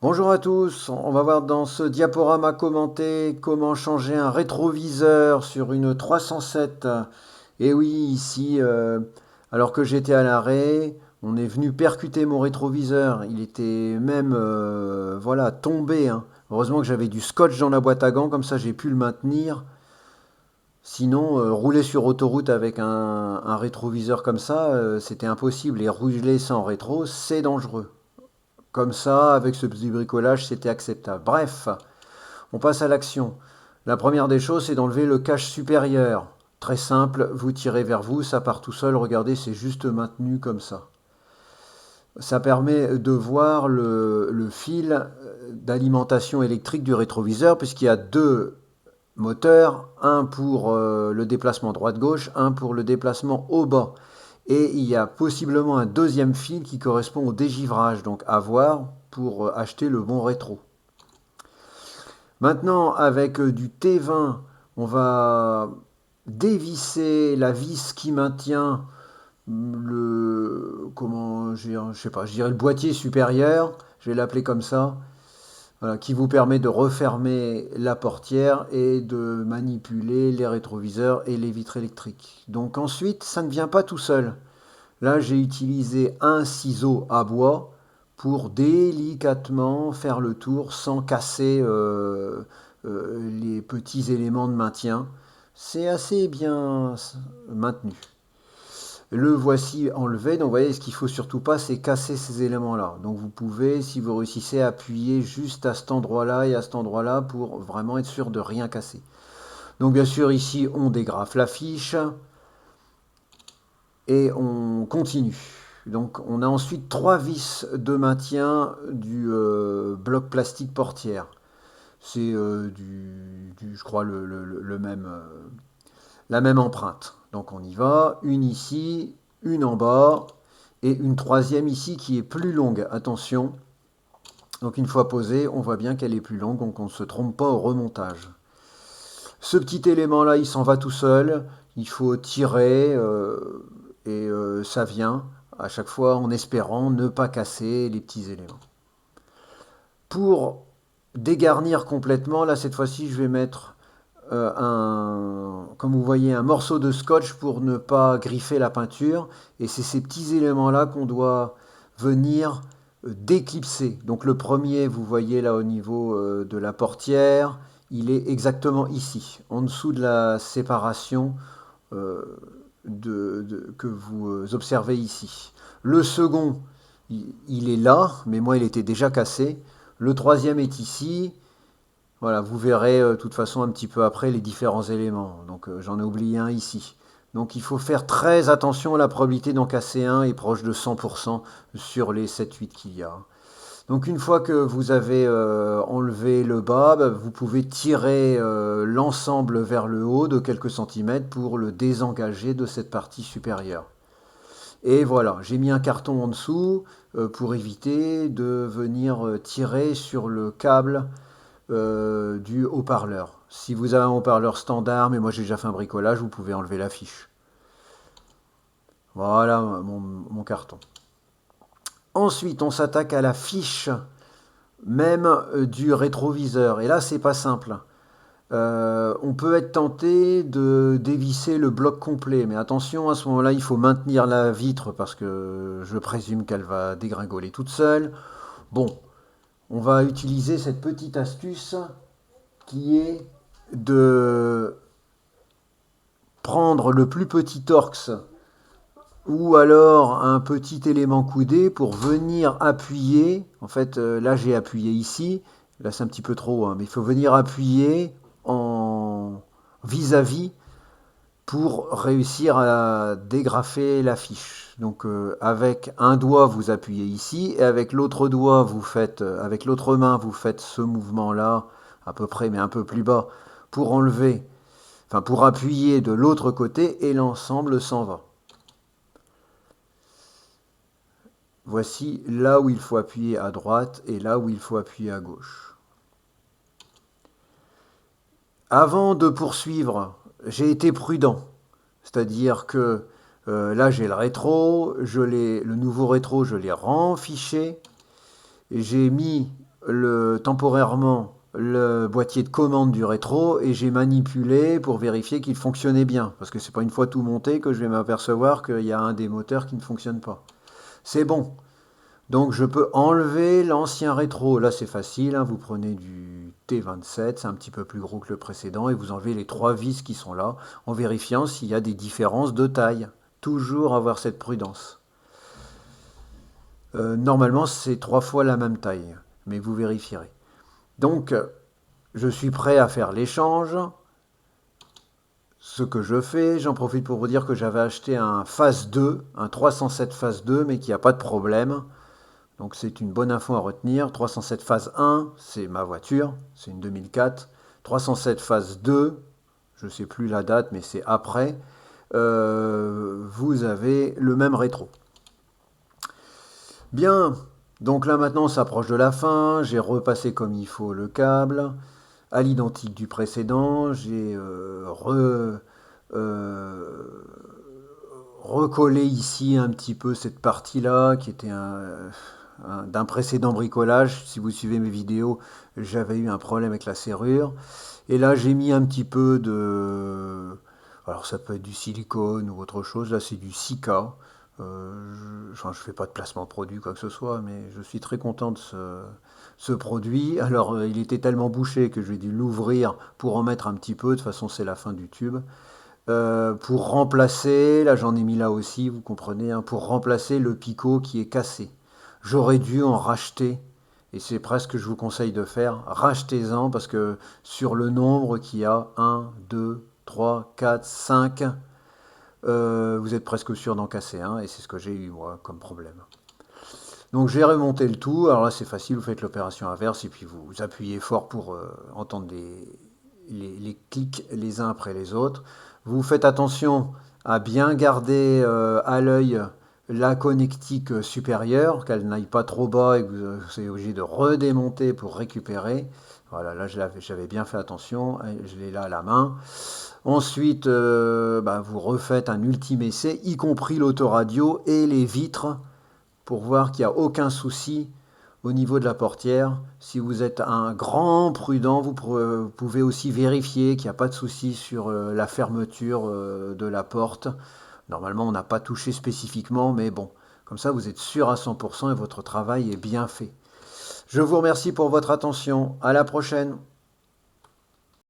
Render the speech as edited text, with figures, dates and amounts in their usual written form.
Bonjour à tous, on va voir dans ce diaporama commenté comment changer un rétroviseur sur une 307. Et oui, ici, alors que j'étais à l'arrêt, on est venu percuter mon rétroviseur. Il était même voilà, tombé, hein. Heureusement que j'avais du scotch dans la boîte à gants, comme ça j'ai pu le maintenir. Sinon, rouler sur autoroute avec un rétroviseur comme ça, c'était impossible. Et rouler sans rétro, c'est dangereux. Comme ça, avec ce petit bricolage, c'était acceptable. Bref, on passe à l'action. La première des choses, c'est d'enlever le cache supérieur. Très simple, vous tirez vers vous, ça part tout seul. Regardez, c'est juste maintenu comme ça. Ça permet de voir le fil d'alimentation électrique du rétroviseur, puisqu'il y a deux moteurs, un pour le déplacement droite-gauche, un pour le déplacement haut-bas. Et il y a possiblement un deuxième fil qui correspond au dégivrage, donc à voir pour acheter le bon rétro. Maintenant, avec du T20, on va dévisser la vis qui maintient je sais pas, je dirais le boîtier supérieur, je vais l'appeler comme ça, voilà, qui vous permet de refermer la portière et de manipuler les rétroviseurs et les vitres électriques. Donc ensuite, ça ne vient pas tout seul. Là, j'ai utilisé un ciseau à bois pour délicatement faire le tour sans casser les petits éléments de maintien. C'est assez bien maintenu. Le voici enlevé, donc vous voyez, ce qu'il faut surtout pas, c'est casser ces éléments-là. Donc vous pouvez, si vous réussissez, appuyer juste à cet endroit-là et à cet endroit-là pour vraiment être sûr de rien casser. Donc bien sûr, ici, on dégrafe la fiche et on continue. Donc on a ensuite trois vis de maintien du bloc plastique portière. C'est je crois, la même empreinte. Donc on y va, une ici, une en bas, et une troisième ici qui est plus longue. Attention, donc une fois posée, on voit bien qu'elle est plus longue, donc on ne se trompe pas au remontage. Ce petit élément-là, il s'en va tout seul. Il faut tirer ça vient à chaque fois en espérant ne pas casser les petits éléments. Pour dégarnir complètement, là cette fois-ci, je vais mettre comme vous voyez, un morceau de scotch pour ne pas griffer la peinture. Et c'est ces petits éléments-là qu'on doit venir déclipser. Donc le premier, vous voyez là au niveau de la portière, il est exactement ici, en dessous de la séparation euh, que vous observez ici. Le second, il est là, mais moi il était déjà cassé. Le troisième est ici. Voilà, vous verrez de toute façon un petit peu après les différents éléments. Donc j'en ai oublié un ici. Donc il faut faire très attention, la probabilité d'en casser un est proche de 100% sur les 7-8 qu'il y a. Donc une fois que vous avez enlevé le bas, bah, vous pouvez tirer l'ensemble vers le haut de quelques centimètres pour le désengager de cette partie supérieure. Et voilà, j'ai mis un carton en dessous pour éviter de venir tirer sur le câble du haut-parleur. Si vous avez un haut-parleur standard, mais moi j'ai déjà fait un bricolage, vous pouvez enlever la fiche. Voilà mon carton. Ensuite, on s'attaque à la fiche même du rétroviseur. Et là, c'est pas simple. On peut être tenté de dévisser le bloc complet, mais attention, à ce moment-là, il faut maintenir la vitre parce que je présume qu'elle va dégringoler toute seule. Bon, on va utiliser cette petite astuce qui est de prendre le plus petit torx ou alors un petit élément coudé pour venir appuyer. En fait, là j'ai appuyé ici, là c'est un petit peu trop, hein, mais il faut venir appuyer en vis-à-vis pour réussir à dégrafer la fiche. Donc avec un doigt vous appuyez ici et avec l'autre doigt vous faites, avec l'autre main vous faites ce mouvement là à peu près mais un peu plus bas pour enlever, enfin pour appuyer de l'autre côté et l'ensemble s'en va. Voici là où il faut appuyer à droite et là où il faut appuyer à gauche. Avant de poursuivre, j'ai été prudent. C'est-à-dire que là j'ai le rétro, le nouveau rétro, je l'ai renfiché. J'ai mis temporairement le boîtier de commande du rétro et j'ai manipulé pour vérifier qu'il fonctionnait bien. Parce que c'est pas une fois tout monté que je vais m'apercevoir qu'il y a un des moteurs qui ne fonctionne pas. C'est bon. Donc je peux enlever l'ancien rétro. Là c'est facile, hein, vous prenez du T27, c'est un petit peu plus gros que le précédent, et vous enlevez les trois vis qui sont là, en vérifiant s'il y a des différences de taille. Toujours avoir cette prudence. Normalement c'est trois fois la même taille, mais vous vérifierez. Donc je suis prêt à faire l'échange. Ce que je fais, j'en profite pour vous dire que j'avais acheté un Phase 2, un 307 Phase 2, mais qui n'a pas de problème. Donc c'est une bonne info à retenir. 307 phase 1, c'est ma voiture, c'est une 2004. 307 phase 2, je ne sais plus la date, mais c'est après. Vous avez le même rétro. Bien, donc là maintenant on s'approche de la fin. J'ai repassé comme il faut le câble à l'identique du précédent. J'ai recollé ici un petit peu cette partie-là qui était d'un précédent bricolage. Si vous suivez mes vidéos, j'avais eu un problème avec la serrure. Et là, j'ai mis un petit peu de... Alors, ça peut être du silicone ou autre chose. Là, c'est du Sika. Je fais pas de placement produit, quoi que ce soit, mais je suis très content de ce produit. Alors, il était tellement bouché que j'ai dû l'ouvrir pour en mettre un petit peu. De toute façon, c'est la fin du tube. Pour remplacer, là j'en ai mis là aussi, vous comprenez, hein, pour remplacer le picot qui est cassé. J'aurais dû en racheter, et c'est presque ce que je vous conseille de faire, rachetez-en, parce que sur le nombre qu'il y a, 1, 2, 3, 4, 5, vous êtes presque sûr d'en casser un, et c'est ce que j'ai eu moi comme problème. Donc j'ai remonté le tout, alors là c'est facile, vous faites l'opération inverse, et puis vous appuyez fort pour entendre les clics les uns après les autres. Vous faites attention à bien garder à l'œil la connectique supérieure, qu'elle n'aille pas trop bas et que vous soyez obligé de redémonter pour récupérer. Voilà, là j'avais bien fait attention, je l'ai là à la main. Ensuite, vous refaites un ultime essai, y compris l'autoradio et les vitres, pour voir qu'il n'y a aucun souci au niveau de la portière. Si vous êtes un grand prudent, vous pouvez aussi vérifier qu'il n'y a pas de souci sur la fermeture de la porte. Normalement, on n'a pas touché spécifiquement, mais bon, comme ça, vous êtes sûr à 100% et votre travail est bien fait. Je vous remercie pour votre attention. À la prochaine.